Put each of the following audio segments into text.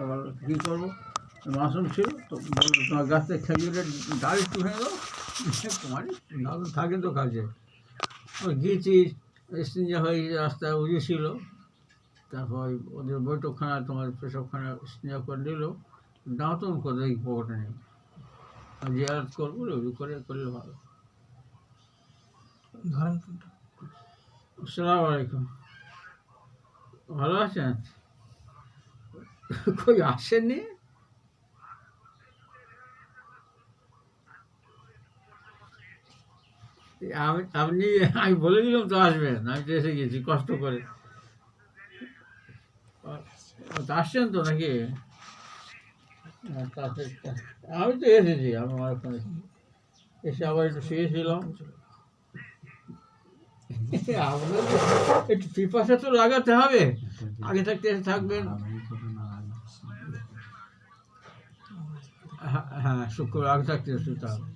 তোমার কী করবো, মাসুম ছিল তো বললো তোমার গাছ থেকে খেজুরের ডাল একটু ভেঙে দাও, তোমার ডাল থাকে তো কাজে। গিয়েছি, স্টিঞ্জা হয়ে রাস্তায় উজু ছিল, তারপর ওদের বৈঠকখানা তোমার পেশবখানা স্টিঞ্জা করে দিল, দাঁতন করে এই পকেটে নেই, জিয়ারত করবো উজু করে করলে ভালো। ধরেন। আসসালামু আলাইকুম, ভালো আছেন? কই আসেননি? আপনি, আমি বলে দিলাম তো আসবেন, আমি তো এসে গেছি কষ্ট করে। তো আসছেন তো নাকি? আমি তো এসেছি, আমার ওখানে এসে আবার একটু শুয়েছিলাম। আপনার একটু পিপাসা তো লাগাতে হবে, আগে থাকতে এসে থাকবেন। হ্যাঁ, শুক্র আগে থাকতে শুতে হবে।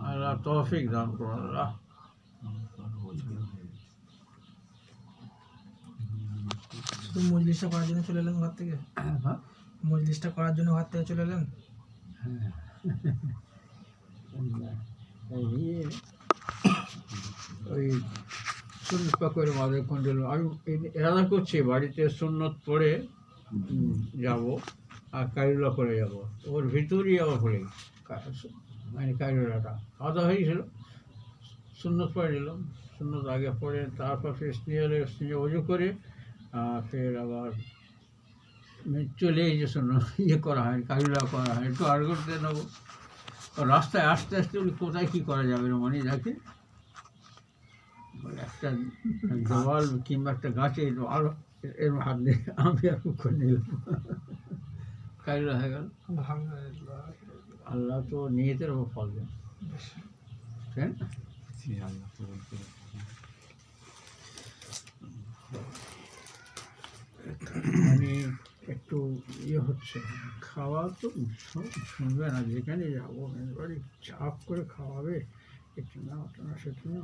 আল্লাহ তৌফিক দান করুন আল্লাহ। শুধু মজলিসটা করার জন্য চলে এলেন ঘর থেকে? মজলিসটা করার জন্য ঘর থেকে চলে এলেন? ওই সুন্নত পাকের মাঝে কোনদিন আমি এরাদা করছি বাড়িতে সুন্নত পড়ে যাব আর কাইরুলা করে যাব, ওর ভিতরেই যাবো পড়ে, মানে কাইরুলাটা খাওয়া দাওয়া হয়েছিল, সুন্নত পড়ে নিলাম, সুন্নত আগে পড়ে তারপর ফের স্নেহ উজু করে ফের আবার চলে এই যে ইয়ে করা হয়, কাইরুলা করা হয়, একটু আর করতে নেবো। রাস্তায় আস্তে আস্তে কোথায় কী করা যাবে মনে দেখে, একটা দেওয়াল কিংবা একটা গাছে আরো এর হাত দিয়ে আমি আর করে নিলাম, কাইরুলা হয়ে গেল। আল্লাহ তো নিয়তের ওপর ফল দেন, হ্যাঁ। মানে একটু ইয়ে হচ্ছে, খাওয়া তো সব শুনবে না, যেখানে যাবো এবারে চাপ করে খাওয়াবে, একটু না ওটা না সেটা না,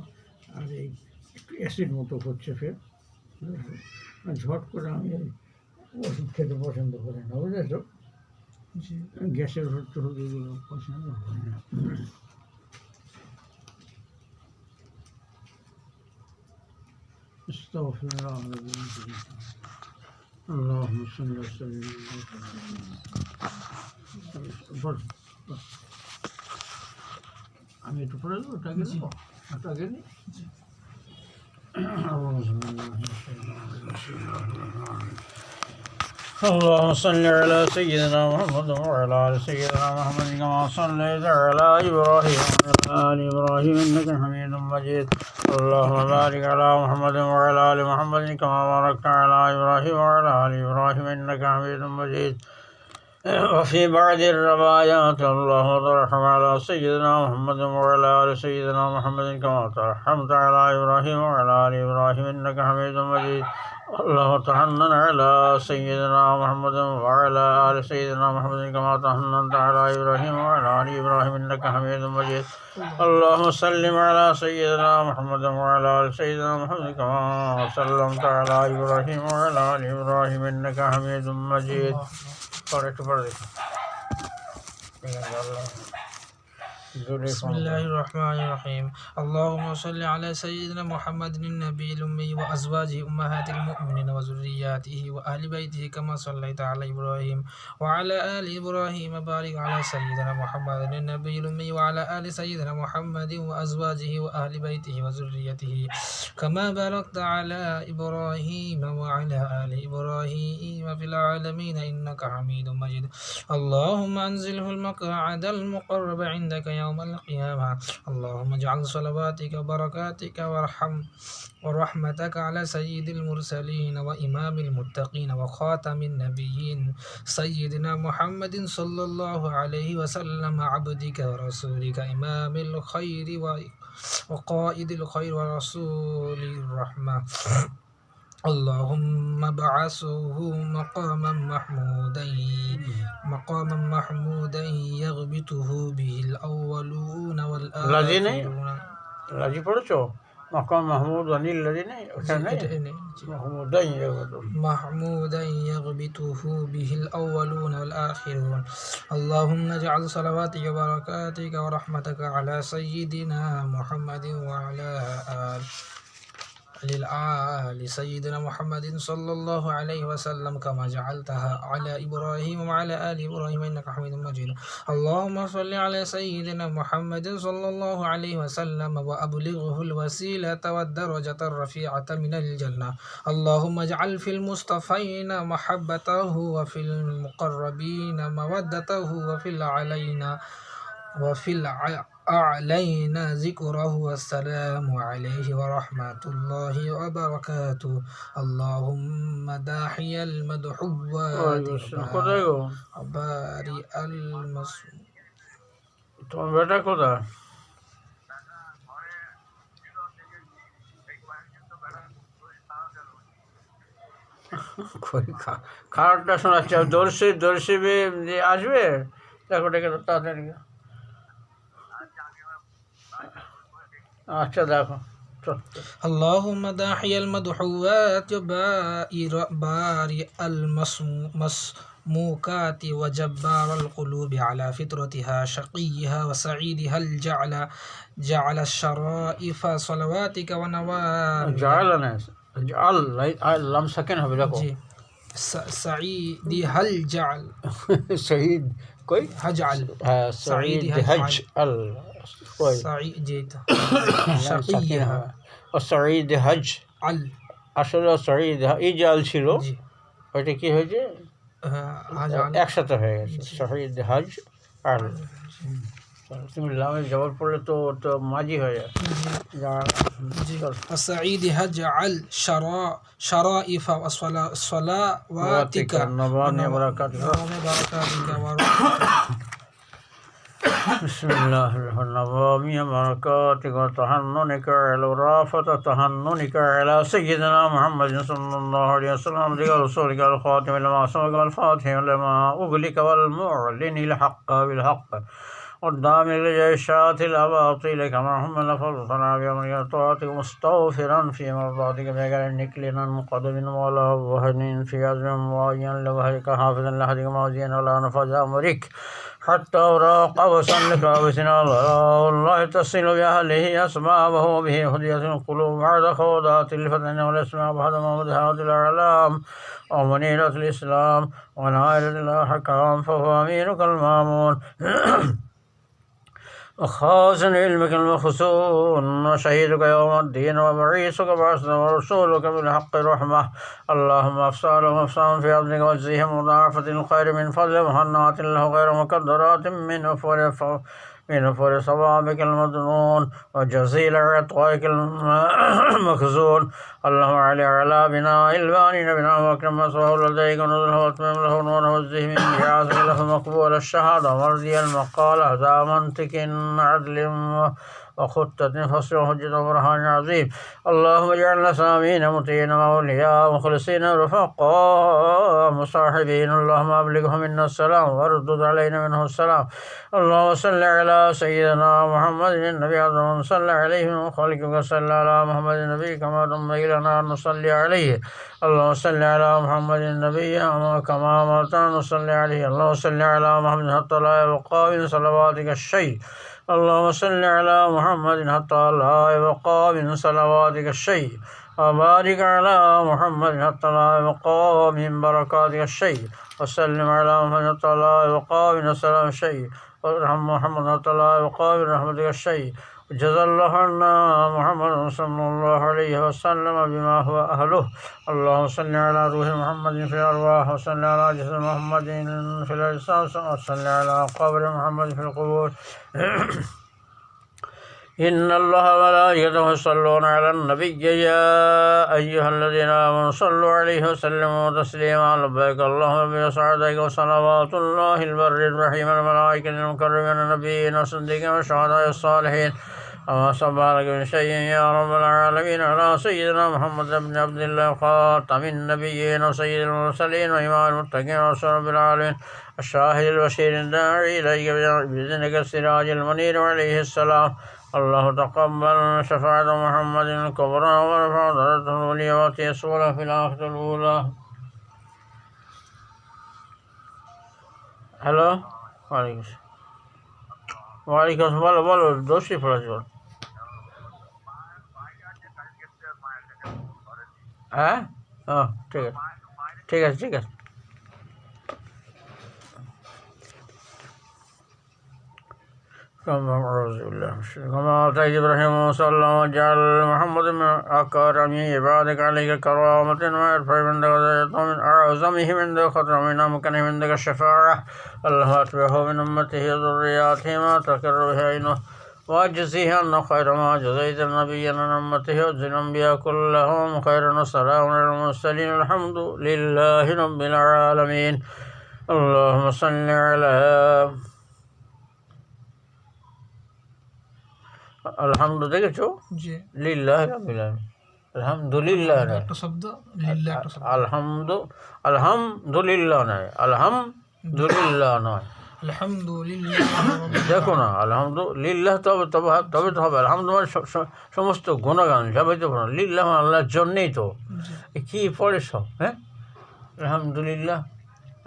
আর এই একটু অ্যাসিড মতো হচ্ছে ফের, আর ঝট করে আমি ওষুধ খেতে পছন্দ করি না, বুঝেছ, গ্যাসের ওষুধ এগুলো পছন্দ করি না। اللهم صل وسلم আমি একটু পড়ে দেবো, ওটাকে দেবো, ওটাকে নিই। اللهم صل على سيدنا محمد وعلى آل سيدنا محمد كما صليت على إبراهيم وعلى آل إبراهيم إنك حميد مجيد. اللهم بارك على محمد وعلى آل محمد كما باركت على إبراهيم وعلى آل إبراهيم إنك حميد مجيد. وفي بعض الروايات اللهم ترحم على سيدنا محمد وعلى آل سيدنا محمد كما ترحمت على إبراهيم وعلى آل إبراهيم إنك حميد مجيد. اللهم تحنن على سيدنا محمد وعلى آل سيدنا محمد كما تحننت على إبراهيم وعلى آل إبراهيم إنك حميد مجيد. اللهم سلم على سيدنا محمد وعلى آل سيدنا محمد كما سلمت على إبراهيم وعلى آل إبراهيم إنك حميد مجيد. بسم الله الرحمن الرحيم. اللهم صل على سيدنا محمد النبي الأمي وأزواجه أمهات المؤمنين وذرياته وأهل بيته كما صليت على إبراهيم وعلى آل إبراهيم. بارك على سيدنا محمد النبي الأمي وعلى آل سيدنا محمد وأزواجه وأهل بيته وذريته كما باركت على إبراهيم وعلى آل إبراهيم في العالمين إنك حميد مجيد. اللهم أنزله المقعد المقرب عندك يوم القيامة. اللهم اجعل صلواتك وبركاتك ورحمتك على سيد المرسلين وإمام المتقين وخاتم النبيين سيدنا محمد صلى الله عليه وسلم عبدك ورسولك إمام الخير وقائد الخير ورسول الرحمة. اللهم ابعثه مقاما محمودا يغبطه به الأولون والآخرون. রাজি পড়েছো? مقام محمود الذي नहीं محمودا محمودا يغبطه به الأولون والآخرون اللهم اجعل صلواتك وبركاتك ورحمتك على سيدنا محمد وعلى آل سيدنا محمد صلى الله عليه وسلم كما جعلتها على إبراهيم وعلى آل إبراهيم إنك حميد مجيد اللهم صل على سيدنا محمد صلى الله عليه وسلم وأبلغه الوسيلة والدرجة الرفيعة من الجنة اللهم اجعل في المصطفين محبته وفي المقربين مودته وفي أعلينا ذكره والسلام عليه ورحمة الله وبركاته اللهم داحي المدحوات وبارئ المسموم তোমার বেটা কোথায়? খারাপটা শোনাচ্ছে দর্শি আসবে, দেখো ডেকে তাড়াতাড়ি। আচ্ছা দেখো। اللهم داحي المدحوات بارئ المسموكات وجبار القلوب على فطرتها شقيها وسعيدها جعل الشرائف صلواتك ونوام جعل لم سكن হবে দেখো سعيدها الجعل سعيد کوئی هجعل سعيد هجعل سعيد شقيها سعيد هجعل আসলে سعيد ইজাল ছিল, ওইটা কি হয়েছে একসাথে হয়ে গেছে শহীদ হজ আর তুমি লামে জবর পড়লে তো মাঝি হয়ে যায়। السعيد هجعل شرائف صلواتك وبركاتك بسم الله الرحمن الرحيم بركاتك وتحننك على رافة تحننك على سيدنا محمد صلى الله عليه وسلم رسولك الخاتم لما سبق الفاتح لما أغلق والمعلن الحق بالحق والدامر لجيشات الأباطيل كما حمل فرطنا بأمرك طاعتك مستغفرا في مرضاتك بغير نكل قدم ولا وهن في عزم معين لوهرك حافظا لحدك موزيا ولا نفذ أمرك حتى أراق وسلك وسنا الله تصل بأهله أسبابه به هدية القلوب بعد خوضات الفتن والأسماء بعد موضحات الأعلام ومنيرة الإسلام ونائلة الأحكام فهو أمينك المامون وخازن علمك المخزون وشهيدك يوم الدين وبعيثك بعثنا ورسولك بالحق رحمة اللهم افصلهم افصلهم في عبدك وجزيهم مضاعفة الخير من فضل مهنات له غير مقدرات من فور صوابك المضنون وجزيل عطائك المخزون اللهم على بناء البانين بنا واكرم مسواه لديك ونزله واتمم له نوره وزه من جعازك له مقبول الشهادة ومرضي المقالة ذا منطق عدل وخطة فصل وحجة وبرهان عظيم اللهم اجعلنا سامين مطيعين وأولياء مخلصين رفقاء مصاحبين اللهم أبلغه منا السلام واردد علينا منه السلام اللهم صل على سيدنا محمد النبي عظم صلى عليه من خلقك صلى على محمد النبي كما تنبغي لنا أن نصلي عليه اللهم صل على محمد النبي كما أمرتنا أن نصلي عليه اللهم صل على محمد حتى لا يبقى من صلواتك الشيء اللهم صل على محمد حتى لا يبقى من صلواتك الشيء وبارك على محمد حتى لا يبقى من بركاتك الشيء وسلم على محمد حتى لا يبقى من السلام الشيء وارحم محمد حتى لا يبقى من رحمتك الشيء جزا الله عنا محمد صلى الله عليه وسلم بما هو أهله اللهم صل على روح محمد في الأرواح وصل على جسد محمد في الأجسام وصل على قبر محمد في القبور إن الله وملائكته يصلون على النبي يا أيها الذين آمنوا صلوا عليه وسلموا تسليما لبيك اللهم بسعادتك وصلوات الله البر الرحيم الملائكة المكرمين النبيين والصديقين والشهداء الصالحين وما سبحانك من شيء يا رب العالمين على سيدنا محمد بن عبد الله خاتم النبيين وسيد المرسلين وإمام المتقين ورسول رب العالمين الشاهد البشير الداعي إليك بإذنك السراج المنير عليه السلام الله تقبل شفاعة محمد الكبرى ورفع درجته العليا وتيسر في الآخرة الأولى. হ্যালো, ওয়ালাইকুম আসসালাম। বলো বলো, দোষী পড়াচ্ছ। হ্যাঁ, ও ঠিক আছে ঠিক আছে ঠিক আছে। كما أتيت إبراهيم صلى الله وجعل محمد من أكرم عبادك عليك كرامة ويرفع عندك درجة من أعظمهم عندك خطر من أمكنهم عندك الشفاعة. الله أتبعه من أمته وذرياته ما تقر به عينه وأجزيه أن خير ما جزيت النبيين من أمته وجزي الأنبياء كلهم خيرا وسلام على المرسلين الحمد لله رب العالمين. اللهم صل على আলহামদু দেখেছো? জি, লিল্লাহ রাব্বিল আলামিন। আলহামদুলিল্লাহ নয়, একটা শব্দ লিল্লাহ, একটা শব্দ আলহামদুলিল্লাহ নয়, আলহামদুলিল্লাহ নয়। আলহামদুলিল্লাহ। দেখো না, আলহামদুলিল্লাহ তবে তবে তবে তো হবে। আলহামদু মানে সমস্ত গুণগান সবাই তো লিল্লাহ আল্লাহর জন্যেই তো। কি পড়ে সব? হ্যাঁ, আলহামদুলিল্লাহ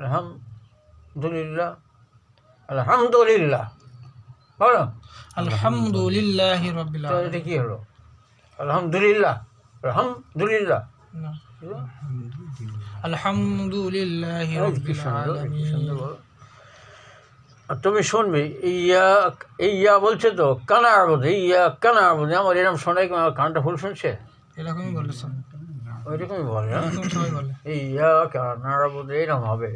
আলহামদুলিল্লাহ আলহামদুলিল্লাহ বলো। আলহামদুলিল্লাহ রাব্বিল আলামিন। এটা কি হলো? আলহামদুলিল্লাহ আলহামদুলিল্লাহ আলহামদুলিল্লাহ রাব্বিল আলামিন। তুমি শুনবি ইয়া বলছে তো কানা আবুদ, ইয়া কানা আবুদ। আমার এরকম শোনাই, আমার কানটা ফুল শুনছে, এরকমই বলে সব, ওইরকমই বলে সবাই বলে ইয়া কানা আবুদ, এইরকম হবে।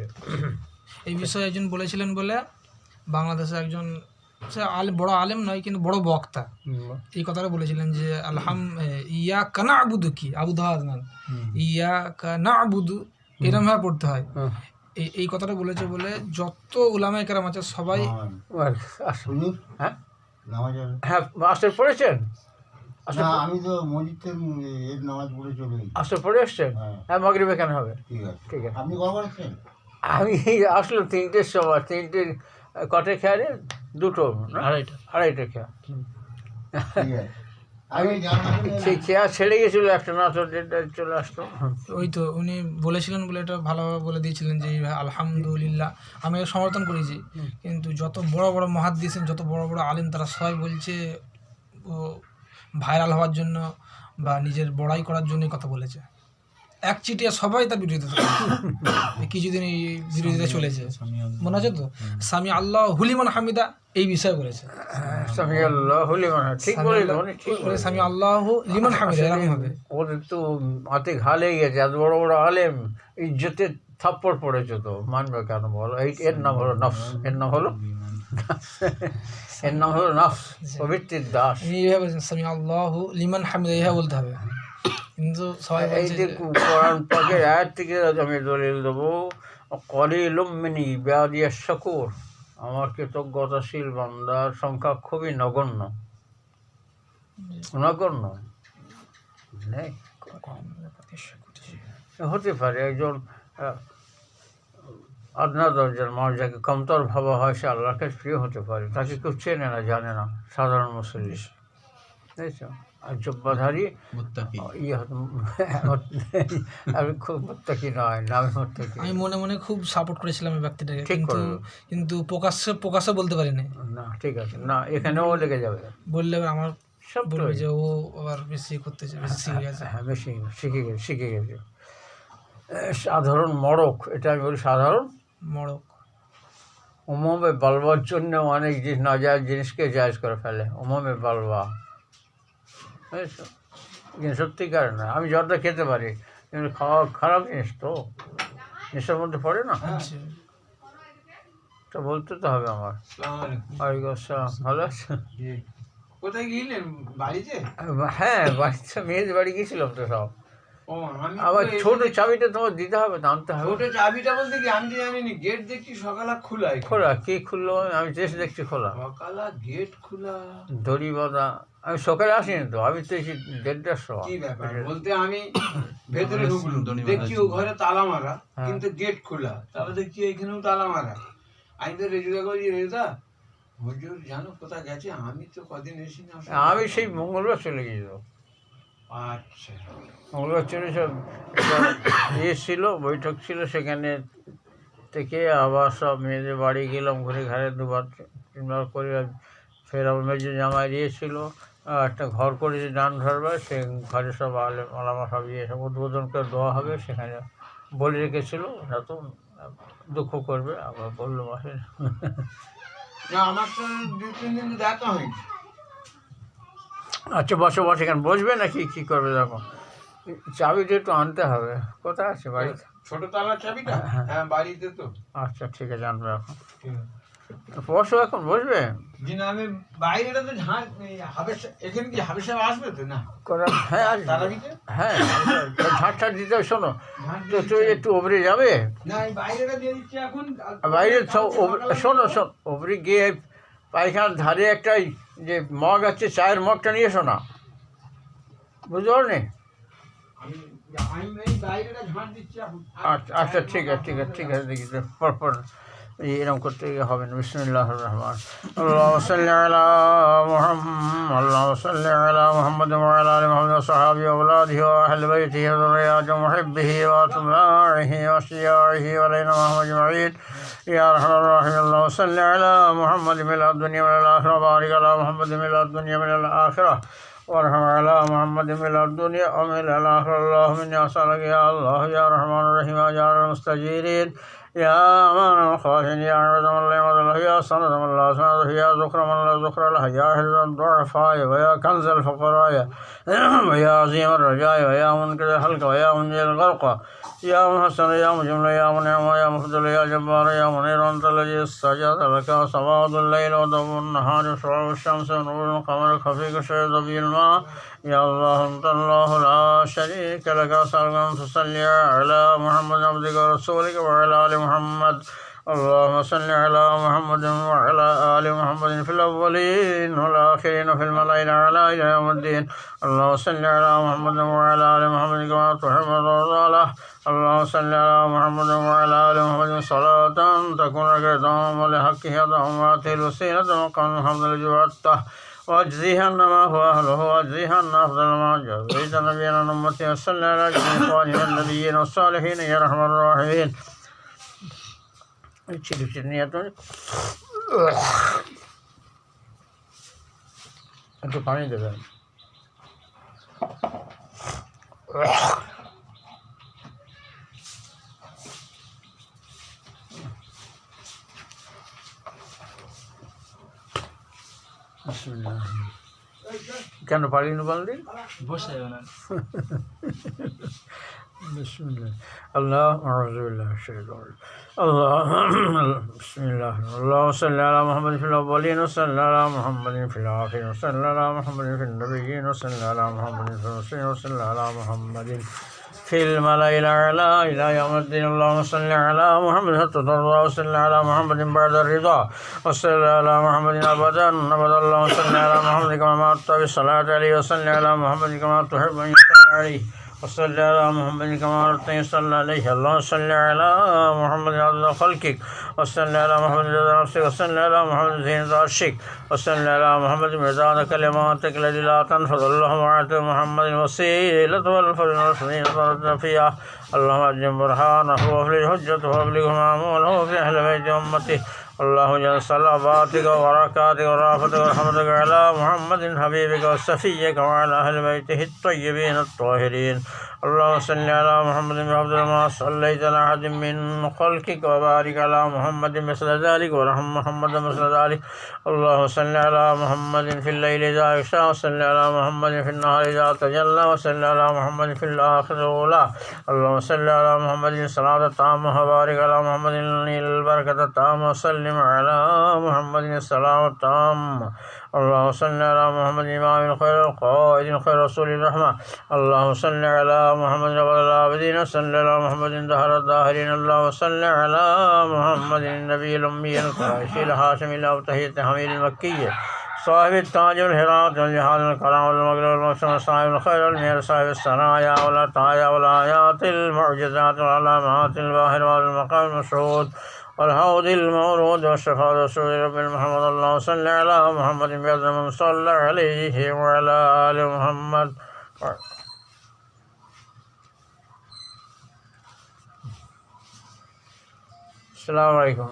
এই বিষয়ে একজন বলেছিলেন বলে, বাংলাদেশে একজন, সে বড় আলেম নয় কিন্তু বড় বক্তা, এই কথাটা বলেছিলেন যে ইয়া কানা আবুদু, কি আবুদ ইয়া কানা আবুদু এরকম ভাবে পড়তে হয়। এই কথাটা বলেছে বলে যত উলামায়ে কেরাম আছে সবাই। হ্যাঁ হ্যাঁ, আসর পড়েছেন? আমি তো মসজিদে নামাজ পড়ে চলে আসর পড়ে এসছেন? হ্যাঁ, মাগরিবে কেন হবে? ঠিক আছে। আপনি কখন এসছেন? আমি আসলে 3টের সময়, 3টে কটে খেয়ালে 2টো আড়াইটা খেয়া, সেই খেয়া ছেড়ে গেছিল, একটা না তো 1:30 চলে আসতো। ওই তো উনি বলেছিলেন বলে এটা ভালোভাবে বলে দিয়েছিলেন যে আলহামদুলিল্লাহ। আমি সমর্থন করেছি, কিন্তু যত বড় বড় মুহাদ্দিসিন, যত বড় বড় আলেম, তারা সবাই বলছে ও ভাইরাল হওয়ার জন্য বা নিজের বড়াই করার জন্যই কথা বলেছে। এক চিটিয়া সবাই তার বিরোধিতা করে। কিছুদিন এই বিরোধিতা চলেছে, মনে আছে তো? সামি আল্লাহ হুলিমান হামিদা এই বিষয়ে বলেছে। সামি আল্লাহ লিমান, ঠিক বলে, সামি আল্লাহ লিমান হামিদা এরকম হবে। ওদের তো হাতে ঘা লেগে গেছে, এত বড় বড় আলেম ইজ্জতে থাপ্পড় পড়েছে, তো মানবে কেন বলো? এর নাম হলো নফস, এর নাম হলো নফস, প্রবৃত্তির দাস। এইভাবে বলছেন সামি আল্লাহ লিমান হামিদা, এইভাবে বলতে হবে। কিন্তু সবাই এই যে কোরআন পাকের আয়াত থেকে আমি দলিল দেবো, কলিলুম মিন ইবাদিয়াশ শাকুর, আমার কৃতজ্ঞতাশীল বান্দার সংখ্যা খুবই নগণ্য নেই। হতে পারে একজন আদনা দরজার মানুষ, যাকে কমতর ভাবা হয়, সে আল্লাহকে প্রিয় হতে পারে, তাকে কেউ চেনে না, জানে না, সাধারণ মুসলিম, বুঝেছ? আর জব্বাধারী আমি খুব মোত্তাকি নয়, নামে মোত্তাকি। আমি মনে মনে খুব সাপোর্ট করেছিলাম এই ব্যক্তিটাকে, কিন্তু প্রকাশ্যে বলতে পারিনি। না ঠিক আছে, না এখানেও লেগে যাবে, বললে আমার সব বলবে যে ও আবার বেশি করতেছে, বেশি শিখে গেছে। হ্যাঁ, বেশি শিখে গেছে। সাধারণ মড়ক, এটা আমি বলি সাধারণ মড়ক। উমমে বালবার জন্য অনেক নাজায়েজ জিনিসকে জায়েজ করে ফেলে, উমমে বালবা, বুঝেছো? কিন্তু সত্যিকার না। আমি জর্দা খেতে পারি, কিন্তু খাওয়া খারাপ জিনিস তো, নেশার মধ্যে পড়ে না, তো বলতে তো হবে আমার। ওয়ালাইকুম আসসালাম, ভালো আছে? কোথায় গিয়েছিলেন? বাড়িতে? হ্যাঁ, বাড়িতে, মেয়েদের বাড়ি গিয়েছিলাম তো সব। আবার ছোট চাবিটা তোমার দিতে হবে, আনতে হবে। ছোট চাবিটা বলতে কি, আমি তো জানিনি। গেট দেখছি সকালে খোলা, কি খুললো? আমি চেষ্টা দেখছি খোলা, সকালে গেট খোলা, দড়ি বাঁধা। আমি সকালে আসিনি তো, আমি তো এসে 1:30টার সময়। কি ব্যাপার বলতে, আমি ভেতরে ঢুকলুম, দেখছি ও ঘরে তালা মারা, কিন্তু গেট খোলা। তাহলে দেখছি এখানেও তালা মারা। আমি তো রেজুদা করি, রেজুদা হুজুর জানো কোথায় গেছে? আমি তো কদিন এসি না। আমি সেই মঙ্গলবার চলে গিয়েছিল। আচ্ছা, মঙ্গলবার চলে সব ইয়ে ছিল, বৈঠক ছিল, সেখানে থেকে আবার সব মেয়েদের বাড়ি গেলাম, ঘুরে ঘাড়ে 2-3 বার করে। ফের আমার মেজো জামাই ছিল, একটা ঘর করেছে ডান ঘরবার, সে ঘরে সব আলামা সব সব উদ্বোধন করে দেওয়া হবে, সেখানে বলে রেখেছিল। ওরা তো দুঃখ করবে, আবার বললো মাসে। না আমার তো 2-3 দিন দেখা হয়নি। আচ্ছা বসে এখানে বসবে নাকি কী করবে? দেখো চাবিটা একটু আনতে হবে। কোথায় আছে বাড়িতে? ছোট তালার চাবিটা? হ্যাঁ বাড়িতে তো। আচ্ছা ঠিক আছে, আনবে এখন। বসো, এখন বসবে। জি না, আমি বাইরেটা তো এখানে কি হাবেশ সাহেব আসবে তো? না হ্যাঁ আজ তারাবিতে? হ্যাঁ ঝাঁট দিতে হবে। শোনো তো, তুই একটু ওপরে যাবে, না এই বাইরেটা দিয়ে দিচ্ছি এখন। বাইরে শোনো ওপরে গিয়ে পায়খানার ধারে একটা যে মগ আছে, চায়ের মগটা নিয়ে এসো না, বুঝতে পারনি? আমি এই বাইরেটা ঝাঁট দিচ্ছি এখন। আচ্ছা আচ্ছা ঠিক আছে দেখি পরপর এরকম করতে হবে না। বিসমিল্লাহির রহমান আল্লাহুম্মা সাল্লি আলা মুহাম্মাদ আল্লাহুম্মা সাল্লি আলা মুহাম্মাদ ওয়া আলা আলি মুহাম্মাদ ওয়া সাহাবি ওয়া আওলাদিহি ওয়া আহলি বাইতিহি ওয়া যুররিয়াতিহি ওয়া মুহিব্বিহি ওয়া atba'ihi ওয়া শিয়া'ihi ওয়া আলাইনা মা'হুম আজমাইন ইয়া আরহামার রাহিমিন। আল্লাহুম্মা সাল্লি আলা মুহাম্মাদ মিল আদ-দুনিয়া ওয়া আল-আখিরাহ ওয়া বারিক আলা মুহাম্মাদ মিল আদ-দুনিয়া ওয়া আল-আখিরাহ وارحم على محمد من الدنيا ومن الآخرة. اللهم إني أسألك يا الله يا رحمن الرحيم يا جار المستجيرين يا أمان الخاشعين يا عبد من لا يعبد له يا صمد من لا صمد له يا ذكر من لا ذكر له يا حفظ الضعفاء ويا كنز الفقراء ويا عظيم الرجاء ويا منقذ الحلق ويا منجي الغرق يا محسن يا مجمل يا منعم يا مفضل يا جبار يا منير أنت الذي استجاب لك سواد الليل وضوء النهار وشعاع الشمس ونور القمر خفيق الشيء ضبي الماء يا الله أنت الله لا شريك لك. أسألك أن تصلي على محمد عبدك ورسولك وعلى آل محمد. اللهم صل على محمد وعلى آل محمد في الأولين والآخرين في الملأ الأعلى إلى يوم الدين. اللهم صل على محمد وعلى آل محمد كما تحب وترضى له. اللهم صل على محمد وعلى آل محمد صلاة تكون لك دوام ولحقه دوامات الوسيلة وقام الحمد لله واجزيها ما هو أهله واجزيها أفضل ما جزيت نبينا أمتي. وصلى على جميع إخواننا النبيين والصالحين يا أرحم الراحمين. একটু পানি দেবেন। কেন পারিনি বললেন? বসে بسم الله الله أعوذ بالله من الشيطان الرجيم. الله بسم الله. اللهم صل على محمد في الأولين وصل على محمد في الآخرين وصل على محمد في النبيين وصل على محمد في المرسلين وصل على محمد في الملأ الأعلى إلى يوم الدين. اللهم صل على محمد حتى ترضى وصل على محمد بعد الرضا وصل على محمد أبدا. اللهم صل على محمد كما أمرت بالصلاة عليه وصل على محمد كما تحب أن يصلى عليه وصل على محمد كما أردت أن يصلى عليه. اللهم صل على محمد عدد خلقك وصل على محمد عدد نفسك وصل على محمد زينة عرشك وصل على محمد مداد كلماتك التي لا تنفذ. اللهم أعط محمد الوسيلة والفضل والفضيلة فيها. اللهم أجم برهانه وأفلج حجته وأبلغ مأموله في أهل بيت أمته. اللهم اجعل صلواتك وبركاتك ورحمتك ورحمتك على محمد حبيبك وصفيك وعلى أهل بيته الطيبين الطاهرين. اللهم صل على محمد وعبد ما صليت على أحد من خلقك وبارك على محمد مثل ذلك ورحم محمد مثل ذلك. اللهم صل على محمد في الليل إذا يغشى وصل على محمد في النهار إذا تجلى وصل على محمد في الآخرة الأولى. اللهم صل على محمد الصلاة التامة وبارك على محمد البركة التامة وسلم على محمد السلام التام. اللهم صل على محمد إمام الخير القائد خير رسول الرحمة. اللهم صل على محمد رب العابدين وصل على محمد دهر الظاهرين. اللهم صل على محمد النبي الأمي القريشي الهاشمي الأبتهي التحميل المكي صاحب التاج والهراء والجهاد والكرم والمجد والمكسم صاحب الخير والمير صاحب الثنايا والعطايا والآيات المعجزات والعلامات الباهرة والمقام المشهود والهود المورود والشفاعة والسرور رب محمد. اللهم صل على محمد بعد من صلى عليه وعلى آل محمد. আসসালামু আলাইকুম।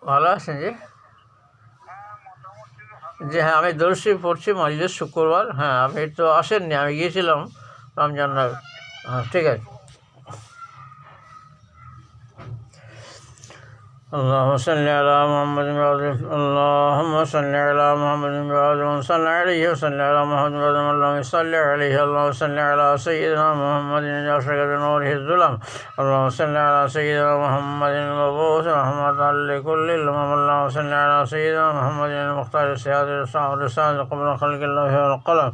ভালো আছেন জি? জি হ্যাঁ, আমি দর্শী পড়ছি মজলিস শুক্রবার। হ্যাঁ, আপনি তো আসেননি, আমি গিয়েছিলাম রমজান। হ্যাঁ ঠিক আছে। اللهم صل على محمد اللهم صل على محمد صلى عليه وسلم على محمد اللهم صل عليه. اللهم صل على سيدنا محمد أشرقت نوره الظلم. اللهم صل على سيدنا محمد المبعوث رحمة لكل الأمم. اللهم صل على سيدنا محمد المختار السيادة الرسالة قبل خلق الله والقلم.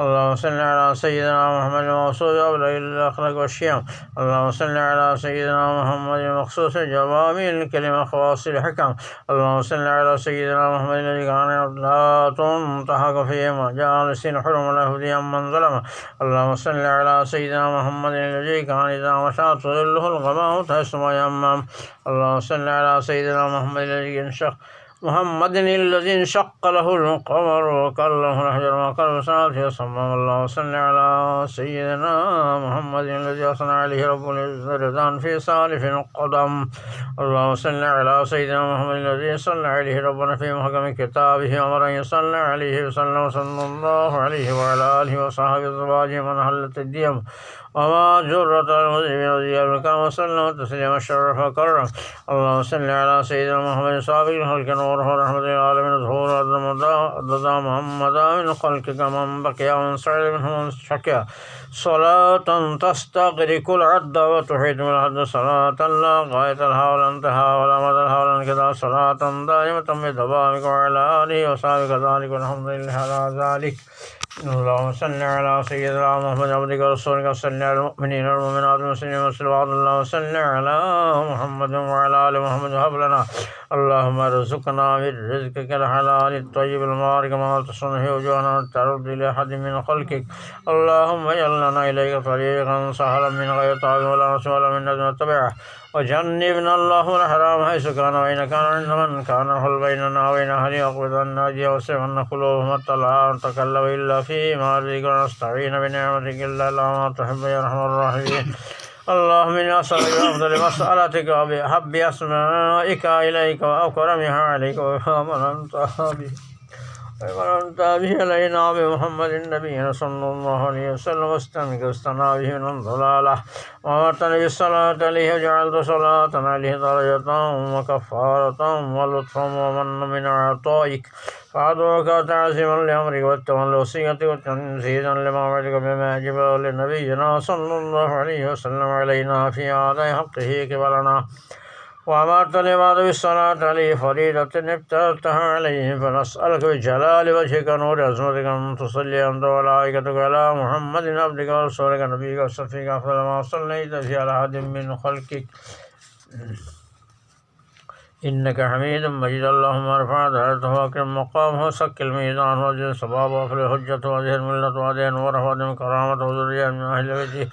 اللهم صل على سيدنا محمد الموصول أبلغ الأخلاق والشيم. اللهم صل على سيدنا محمد المخصوص جوامع الكلمة خواص الحكم. اللهم صل على سيدنا محمد الذي كان لا تنتهك فيه مجالس الحرم له هديا من ظلم. اللهم صل على سيدنا محمد الذي كان إذا مشى تظله الغمام تحسم يمام. اللهم صل على سيدنا محمد الذي انشق له القمر وكلمه الحجر ما قال ساعته صمم. اللهم صل على سيدنا محمد الذي أثنى عليه رب العزة في سالف القدم. اللهم صل على سيدنا محمد الذي صلى عليه ربنا في محكم كتابه أمر أن يصلى عليه وسلم صلى الله عليه وعلى آله وصحبه أزواجه من حلت الديم وما جرة المذنبين وزياد الكرم وسلم تسليما الشرف وكرم. اللهم صل على سيدنا محمد سابق الخلق نوره ورحمة العالمين ظهور عدد محمد من خلقك من بقي ومن سعد منهم من شكى صلاة تستغرق العد وتحيط من الحد صلاة لا غاية لها ولا انتهى ولا مدى لها ولا انقضاء صلاة دائمة بدوامك وعلى آله وصحبه كذلك والحمد لله على ذلك. اللهم صل على سيدنا محمد عبدك ورسولك وصل على المؤمنين والمؤمنات والمسلمين والصلوات. اللهم صل على محمد وعلى آل محمد. هب لنا اللهم ارزقنا من رزقك الحلال الطيب المبارك ما تصنه وجوهنا تعرض إلى أحد من خلقك. اللهم اجعل لنا إليك طريقا سهلا من غير تعب ولا نصب ولا من ندم نتبعه وجنبنا اللهم الحرام حيث كان وإن كان عند من كان حل بيننا وبين أهله واقبض الناجية وسعنا قلوبهم الطلعا نتكلم إلا في معرضك ونستعين بنعمتك إلا لما تحب يا أرحم الراحمين. اللهم إني أسألك بأفضل مسألتك وبأحب أسمائك إليك وأكرمها عليك ومن أنت به علينا بمحمد النبي صلى الله عليه وسلم واستنك واستنى به من ضلاله وأمرتني بالصلاة عليه وجعلت صلاة عليه درجة وكفارة ولطفا ومن من عطائك فأدعوك تعظيما لأمرك والتولى وصيتك وتنزيلا لموعدك بما يجب لنبينا صلى الله عليه وسلم علينا في أداء حقه قبلنا. وأمرتني بعد بالصلاة عليه فريضة ابتدأتها عليه فنسألك بجلال وجهك نور عظمتك أن تصلي أنت وملائكتك على محمد عبدك ورسولك نبيك وصفيك أفضل ما صليت به على أحد من خلقك إنك حميد مجيد. اللهم ارفع درجته واكرم مقامه وسك الميزان وزد صوابه وافرغ حجته وزهر ملته وأدين نوره وأدم كرامته وذرية من أهل بيته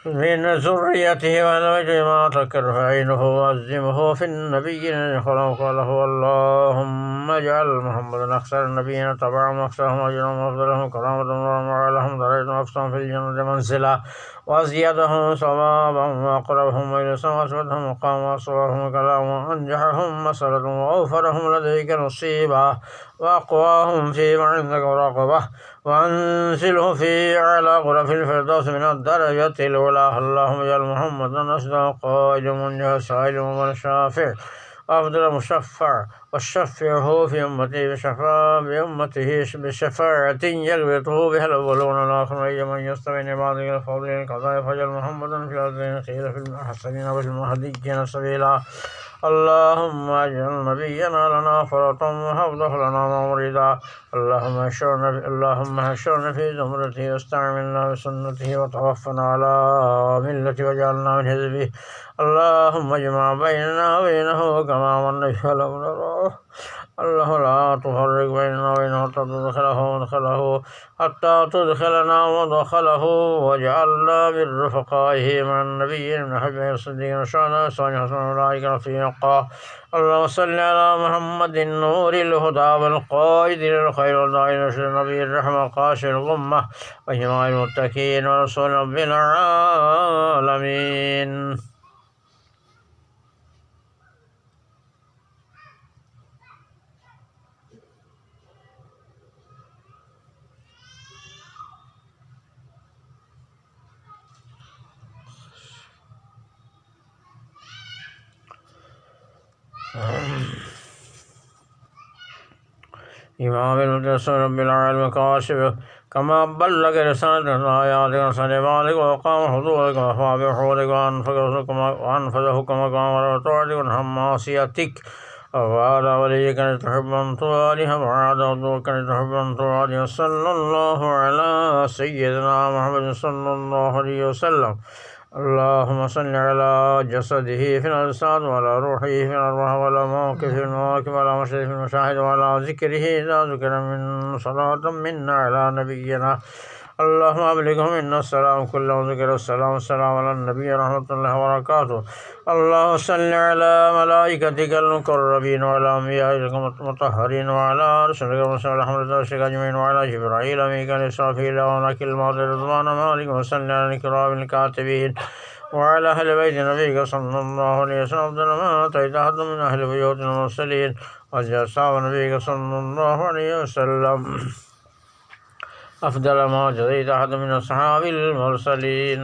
من ذريته وعلى وجه ما تكره عينه وعزمه في النبيين خلق له. اللهم اجعل محمدا أكثر النبيين تبعهم وأكثرهم أجرا وأفضلهم كرامة وأعلاهم درجة وأكثرهم في الجنة منزلا وأزيدهم ثوابا وأقربهم مجلسا وأسودهم مقاما وأصوبهم كلاما وأنجحهم مسألة وأوفرهم لديك نصيبا وأقواهم فيما عندك رغبة وأنزله في أعلى غرف الفردوس من الدرجة الأولى. اللهم اجعل محمدا أصدق قائد منجح سائل ومن شافع وأفضل مشفع وشفعه في أمته بشفاعة يغبطه بها الأولون والآخرون أي من يستوي عبادك الفاضلين القضاء فاجعل محمدا في الأرضين خير في المحسنين وفي المهديين سبيلا. اللهم اجعل نبينا لنا فرطا وحفظه لنا موردا. اللهم احشرنا في زمرته واستعملنا بسنته وتوفنا على ملته واجعلنا من حزبه. اللهم اجمع بيننا وبينه كما من نشاء الله لا تفرق بيننا وبينه حتى تدخله مدخله حتى تدخلنا مدخله واجعلنا من رفقائه مع النبيين من حبه الصديقين والشهداء والصالحين وحسن أولئك رفيقا اللهم صل على محمد نور الهدى والقائد للخير والداعي إلى النبي الرحمة قاشر الغمة وإمام المتقين ورسول رب العالمين. إمام المدرسة رب العالمين كاشف كما بلغ رسالة آياتك وصلواتك وقام حضورك ووفى بحورك وأنفذه كما قام وطاعتك ونهم معصيتك وعلى وليك أن تحب أن تواليها وعلى عدوك أن تحب أن تواليها صلى الله على سيدنا محمد صلى الله عليه وسلم. اللهم صل على جسده في الأجساد وعلى روحه في الأرواح وعلى موقف في المواقف وعلى مشهد في المشاهد وعلى ذكره إذا ذكر من صلاة منا على نبينا. اللهم أبلغه منا السلام كله وذكر السلام على النبي رحمة الله وبركاته. اللهم صل على ملائكتك المقربين وعلى أنبيائك المطهرين وعلى رسلك المرسلين ورحمة الله أجمعين وعلى جبرائيل ميكائيل إسرافيل وملك الموت رضوان مالك وصل على الكرام الكاتبين وعلى أهل بيت نبيك صلى الله عليه وسلم أفضل ما أتيت أحد من أهل بيوت المرسلين وجاء أصحاب نبيك صلى الله عليه وسلم أفضل ما جزيت أحد من أصحاب المرسلين.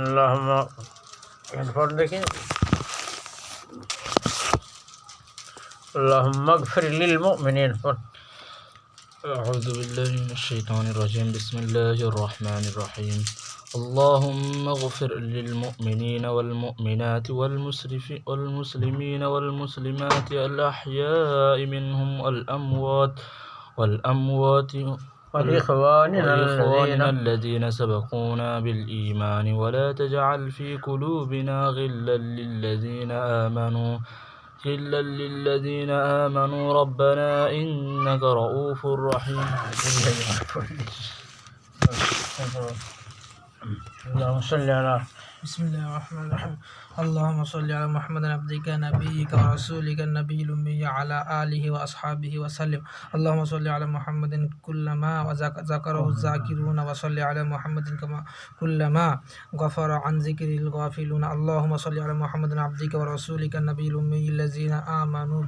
اللهم اغفر للمؤمنين. أعوذ بالله من الشيطان الرجيم. بسم الله الرحمن الرحيم. اللهم اغفر للمؤمنين والمؤمنات والمسلمين والمسلمات الأحياء منهم والأموات والإخواننا الذين سبقونا بالإيمان ولا تجعل في قلوبنا غلا للذين آمنوا ربنا إنك رؤوف رحيم. اللهم صل على بسم الله الرحمن الرحيم. اللهم صل على محمد عبدك نبيك ورسولك النبي الأمي على آله وأصحابه وسلم. اللهم صل على محمد كلما ذكره الذاكرون وصل على محمد كلما غفر عن ذكر الغافلون. اللهم صل على محمد عبدك ورسولك النبي الأمي الذين آمنوا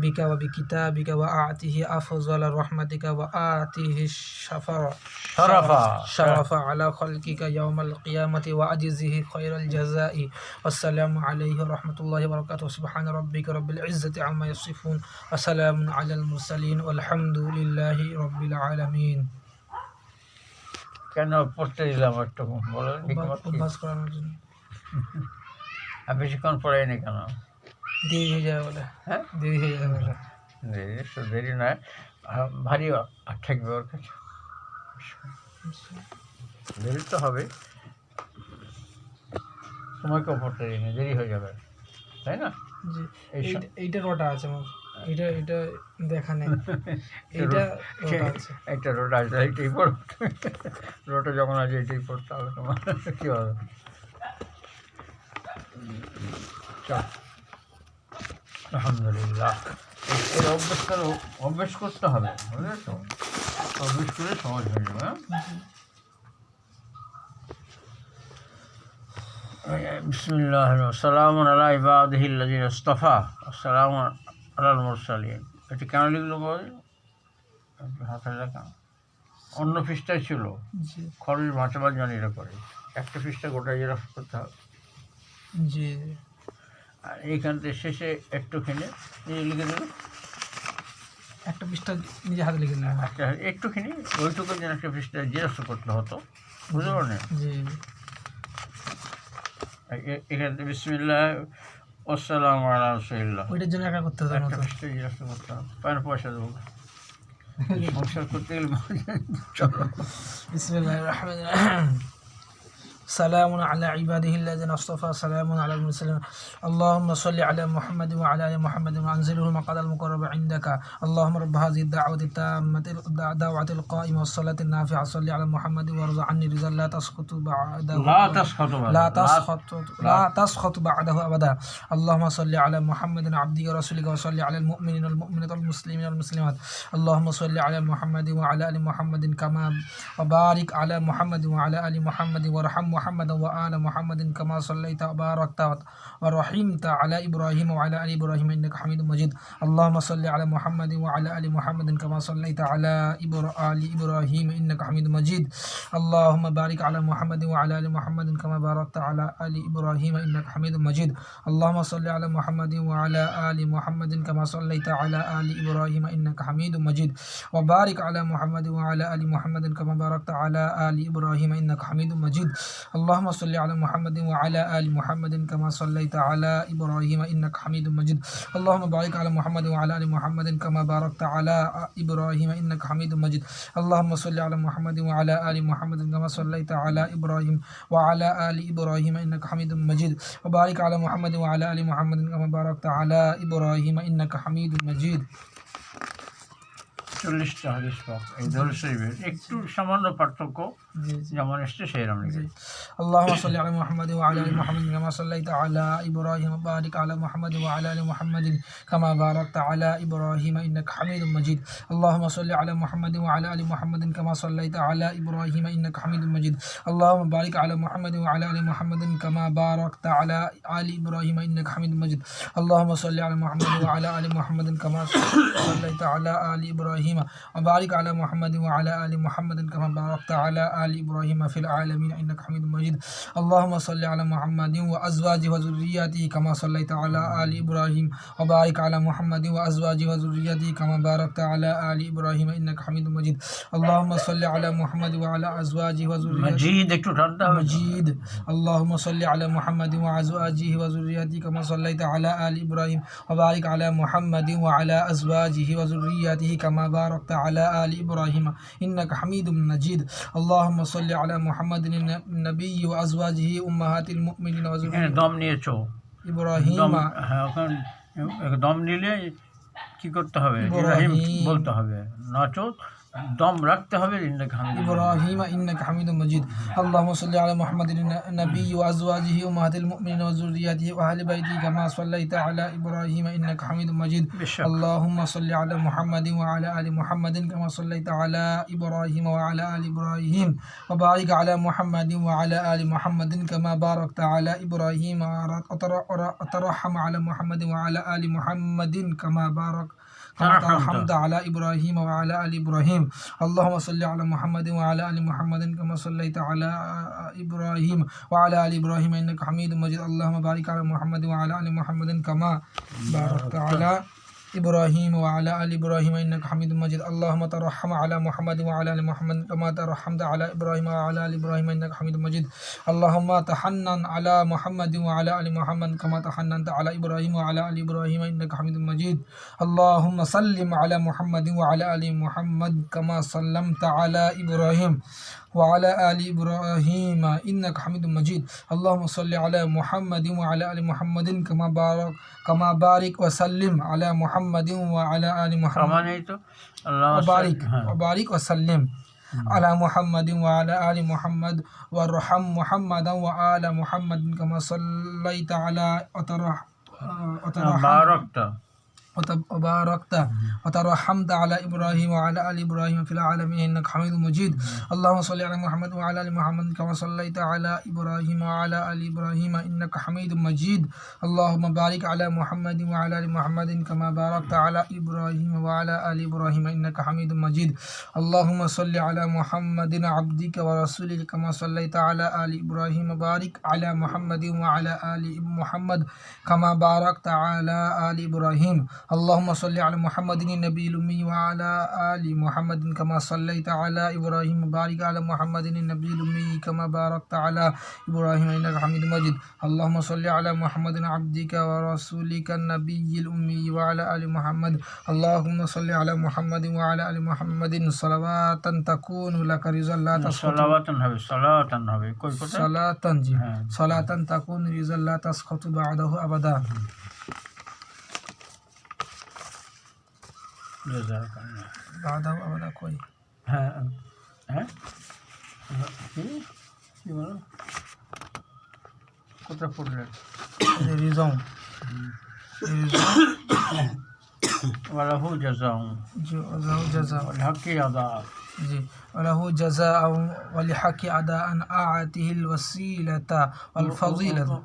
بك وبكتابك وآته أفضل رحمتك وآته الشرف على خلقك يوم القيامة وأجزه خير الجزاء. والسلام عليه ورحمة الله وبركاته. سبحان ربك رب العزة عما يصفون وسلام على المرسلين والحمد لله رب العالمين. কেন পড়তে দিলাম একটু বলো অভ্যাস করানোর জন্য। আর বেশিক্ষণ পড়াইনি কেন? দেরি হয়ে যাবে বলে। হ্যাঁ, দেরি হয়ে যাবে বলে। দেরি নয়, ভারী ঠেকবে ওর কাছে। দেরি তো হবে, সময়কেও পড়তে দিই না, দেরি হয়ে যাবে, তাই না? এইটা রোটা আছে আমার, এটা দেখা নেই। এইটা রোটা আছে, একটা রোটা আছে, এইটাই পড়ো। রোটা যখন আছে এইটাই পড়তে হবে তোমার, কী হবে? চল, আলহামদুলিল্লাহ। এর অভ্যেস করতে হবে, বুঝেছ? অভ্যেস করে সহজ হয়ে যাবে। বিসমিল্লাহ সালামুন আলা ইবাদিহিল্লাযিনা ইসতাফা আসসালামু আলাল মুরসালিন। এটা কেন লিখলো বল? হাতে লেখা অন্য পৃষ্ঠায় ছিল, খরচ বাঁচাবার জন্য এটা করে। একটা পৃষ্ঠা গোটা জেরক্স করতে হবে। জি। আর এইখান থেকে শেষে একটুখানি নিজে লিখে দেবে, একটা পৃষ্ঠা নিজে হাতে লিখে দেবে। একটা একটুখানি ওইটুকুর জন্য একটা পৃষ্ঠা জেরক্স করতে হতো, বুঝতে পারলেন? জি। এখানে বিসমিল্লাহ আসসালামু আলা রাসূলিল্লাহ, ওইটার জন্য একা করতে হবে, একটা পৃষ্ঠা জেরক্স করতে হবে। পয়সা দেবো, সংসার করতে গেলে। চলো, বিসমিল্লাহির রহমানির রহিম। سلام على عباده الذين اصطفى سلام على المرسلين اللهم صل على محمد وعلى ال محمد وانزله المقعد المقرب عندك اللهم رب هذه الدعوة التامة الدعوة القائمة والصلاة النافعة صل على محمد وارض عني رضا لا تسخط بعده لا تسخط بعده أبدا اللهم صل على محمد عبدك ورسولك وصل على المؤمنين والمؤمنات والمسلمين والمسلمات اللهم صل على محمد وعلى ال محمد كما وبارك على محمد وعلى ال محمد وارحم محمدا وآل محمد كما صليت وباركت ورحمت على إبراهيم وعلى آل إبراهيم إنك حميد مجيد اللهم صل على محمد وعلى آل محمد كما صليت على آل إبراهيم إنك حميد مجيد اللهم بارك على محمد وعلى آل محمد كما باركت على آل إبراهيم إنك حميد مجيد اللهم صل على محمد وعلى آل محمد كما صليت على آل إبراهيم إنك حميد مجيد وبارك على محمد وعلى آل محمد كما باركت على آل إبراهيم إنك حميد مجيد اللهم صل على محمد وعلى آل محمد كما صليت على إبراهيم إنك حميد مجيد اللهم بارك على محمد وعلى آل محمد كما باركت على إبراهيم إنك حميد مجيد اللهم صل على محمد وعلى آل محمد كما صليت على إبراهيم وعلى آل إبراهيم إنك حميد مجيد وبارك على محمد وعلى آل محمد كما باركت على إبراهيم إنك حميد مجيد 40টা হাদিস পাক এই দরুদ শরীফের একটু সামান্য পার্থক্য যেমন এসছে সেই রকম লিখে اللهم صل على محمد وعلى ال محمد كما صليت على ابراهيم وبارك على محمد وعلى ال محمد كما باركت على ابراهيم انك حميد مجيد اللهم صل على محمد وعلى ال محمد كما صليت على ابراهيم انك حميد مجيد اللهم بارك على محمد وعلى ال محمد كما باركت على ال ابراهيم انك حميد مجيد اللهم صل على محمد وعلى ال محمد كما صليت على ال ابراهيم وبارك على محمد وعلى ال محمد كما باركت على آل إبراهيم في العالمين إنك حميد مجيد اللهم صل على محمد وأزواجه وذرياته كما صليت على آل إبراهيم وبارك على محمد وأزواجه وذرياته كما باركت على آل إبراهيم إنك حميد مجيد اللهم صل على محمد وعلى أزواجه وذرياته مجيد اللهم صل على محمد وأزواجه وذرياته كما صليت على آل إبراهيم وبارك على محمد وعلى أزواجه وذرياته كما باركت على آل إبراهيم إنك حميد مجيد اللهم صل على محمد النبي وأزواجه أمهات المؤمنين وذريته দম নিয়েছো إبراهيم হ্যাঁ এখন দম নিলে কি করতে হবে ইব্রাহিম বলতে হবে নাচো দম রাখতে হবে ইন্নাকা হামিদ إبراهيم إنك حميد مجيد اللهم صل على محمد النبي وأزواجه أمهات المؤمنين وذريته وأهل بيته كما صليت على إبراهيم إنك حميد مجيد اللهم صل على محمد وعلى آل محمد كما صليت على إبراهيم وعلى آل إبراهيم وبارك على محمد وعلى آل محمد كما باركت على إبراهيم وترحم على محمد وعلى آل محمد كما رحمت على إبراهيم وعلى آل إبراهيم اللهم صل على محمد وعلى آل محمد كما صليت على إبراهيم وعلى آل إبراهيم إنك حميد مجيد اللهم بارك على محمد وعلى آل محمد كما باركت على إبراهيم وعلى آل إبراهيم إنك حميد مجيد اللهم ترحم على محمد وعلى آل محمد كما ترحمت على إبراهيم وعلى آل إبراهيم إنك حميد مجيد اللهم تحنن على محمد وعلى آل محمد كما تحننت على إبراهيم وعلى آل إبراهيم إنك حميد مجيد اللهم سلم على محمد وعلى آل محمد كما سلمت على إبراهيم وعلى آل إبراهيم إنك حميد مجيد اللهم صل على محمد وعلى آل محمد كما بارك وسلم على محمد وعلى آل محمد وبارك وسلم على محمد وعلى آل محمد وارحم محمدا وآل محمد كما صليت على وباركت وترحمت على إبراهيم وعلى آل إبراهيم في العالمين إنك حميد مجيد اللهم صل على محمد وعلى آل محمد كما صليت على إبراهيم وعلى آل إبراهيم إنك حميد مجيد اللهم بارك على محمد وعلى آل محمد كما باركت على إبراهيم وعلى آل إبراهيم إنك حميد مجيد اللهم صل على محمد عبدك ورسولك كما صليت على آل إبراهيم وبارك على محمد وعلى آل محمد كما باركت على آل إبراهيم اللهم صل على محمد النبي الأمي وعلى آل محمد كما صليت على إبراهيم وبارك على محمد النبي الأمي كما باركت على إبراهيم إنك حميد مجيد اللهم صل على محمد عبدك ورسولك النبي الأمي وعلى آل محمد اللهم صل على محمد وعلى آل محمد صلوات تكون لك رضا لا تسخط صلاة تكون رضا لا تسخط بعده أبدا بعده أبدا كوي কোথায় পড়লেন রিজম وله جزاء والحق أداء وله جزاء ولحق أداء أعته الوسيلة والفضيلة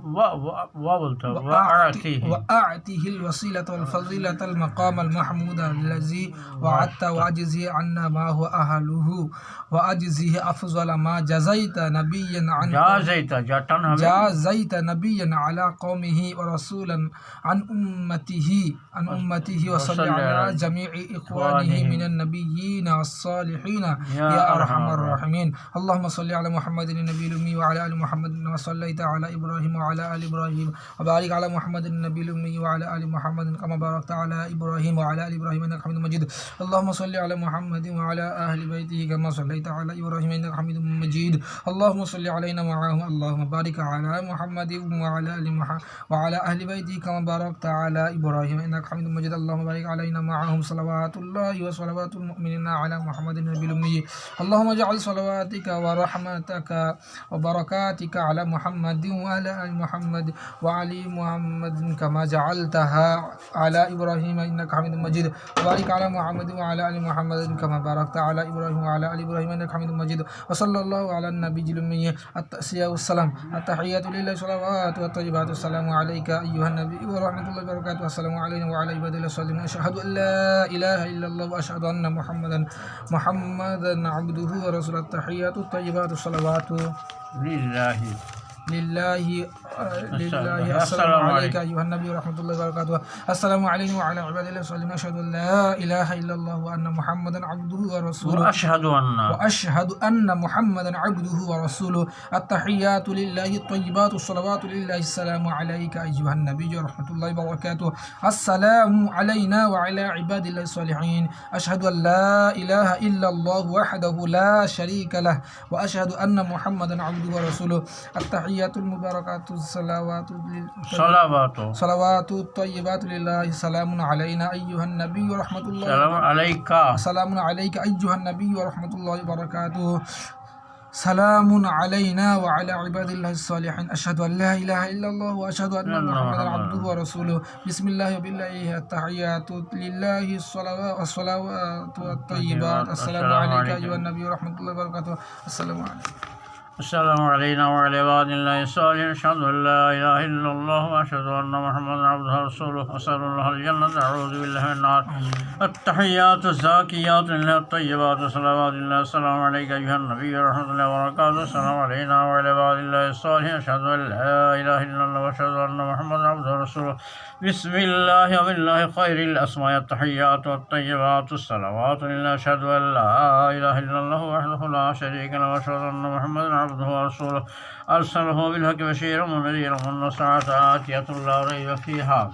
وأعته الوسيلة والفضيلة المقام المحمود الذي وعدت وأجزي عنا ما هو أهله وأجزيه أفضل ما جزيت نبيا جازيت نبيا على قومه ورسولا عن أمته وصلى على جميع إخوانه من النبيين والصالحين يا أرحم الراحمين اللهم صل على محمد النبي الأمي وعلى آل محمد كما صليت على إبراهيم وعلى آل إبراهيم وبارك على محمد النبي الأمي وعلى آل محمد كما باركت على إبراهيم وعلى آل إبراهيم إنك حميد مجيد اللهم صل على محمد وعلى أهل بيته كما صليت على إبراهيم إنك حميد مجيد اللهم صل علينا معهم اللهم بارك على محمد وعلى أهل بيته كما باركت على إبراهيم إنك حميد مجيد اللهم بارك علينا معهم صلوات الله وصلوات المؤمنين على محمد النبي الأمي اللهم اجعل صلواتك ورحمتك وبركاتك على محمد وعلى آل محمد وعلى محمد كما جعلتها على إبراهيم إنك حميد مجيد وبارك على محمد وعلى آل محمد كما باركت على إبراهيم وعلى آل إبراهيم إنك حميد مجيد وصلى الله على النبي الأمي التأسية والسلام التحيات لله صلوات والطيبات السلام عليك أيها النبي ورحمة الله وبركاته السلام علينا وعلى عباد الله الصالحين أشهد أن لا إله إلا الله وأشهد أن محمدا عبده ورسوله التحيات الطيبات الصلوات لله السلام عليك أيها النبي ورحمة الله وبركاته السلام علينا وعلى عباد الله الصالحين أشهد أن لا إله إلا الله وأن محمدا عبده ورسوله وأشهد أن محمدا عبده ورسوله التحيات لله الطيبات الصلوات لله السلام عليك أيها النبي ورحمة الله وبركاته السلام علينا وعلى عباد الله الصالحين أشهد أن لا إله إلا الله وحده لا شريك له وأشهد أن محمدا عبده ورسوله التحيات المباركات صلوات الطيبات لله سلام علينا أيها النبي ورحمة الله سلام عليك أيها النبي ورحمة الله وبركاته سلام علينا وعلى عباد الله الصالحين أشهد أن لا إله إلا الله وأشهد أن محمدا عبده ورسوله بسم الله وبالله التحيات لله الصلوات والطيبات السلام عليك أيها النبي ورحمة الله وبركاته السلام علينا وعلى عباد الله الصالحين أشهد أن لا إله إلا الله وأشهد أن محمدا عبده ورسوله أسأل الله الجنة أعوذ بالله من النار التحيات الزاكيات لله الطيبات صلوات الله السلام عليك أيها النبي ورحمة الله وبركاته السلام علينا وعلى عباد الله الصالحين أشهد أن لا إله إلا الله وأشهد أن محمدا عبده ورسوله بسم الله وبالله خير الأسماء التحيات والطيبات الصلوات لله أشهد أن لا إله إلا الله وحده لا شريك له وأشهد أن محمدا عبده ورسوله أرسله بالحق بشيرا ونذيرا والنصرة آتية لا ريب فيها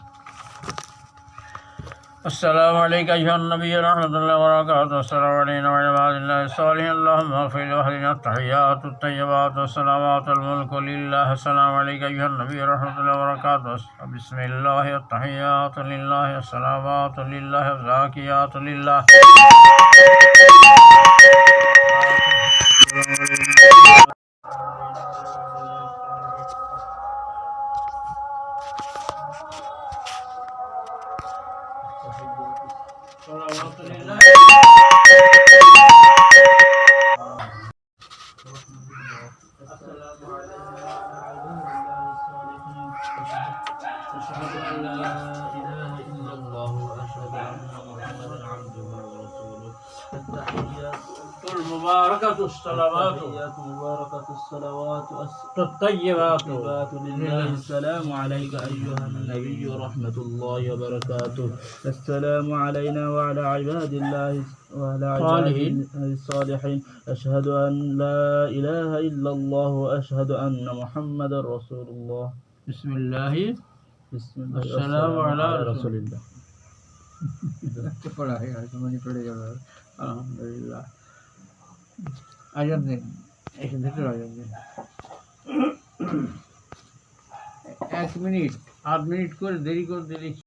السلام عليك أيها النبي ورحمة الله وبركاته السلام علينا وعلى عباد الله الصالحين اللهم اغفر لأهلنا التحيات الطيبات والصلوات الملك لله السلام عليك أيها النبي ورحمة الله وبركاته بسم الله التحيات لله الصلوات لله الزاكيات لله أشهد أن لا إله إلا الله وأشهد أن محمدا عبده ورسوله التحيات المباركة الصلوات تحيات مباركة الصلوات الطيبات والصلوات لله. السلام عليك أيها النبي ورحمة الله وبركاته. السلام علينا وعلى عباد الله الصالحين. أشهد أن لا إله إلا الله وأشهد أن محمد رسول الله. بسم الله بسم الله السلام على رسول الله. আলহামদুলিল্লাহ আজান দিন এখান থেকে আজান দিন 1 মিনিট 8 মিনিট করে দেরি করে দিলে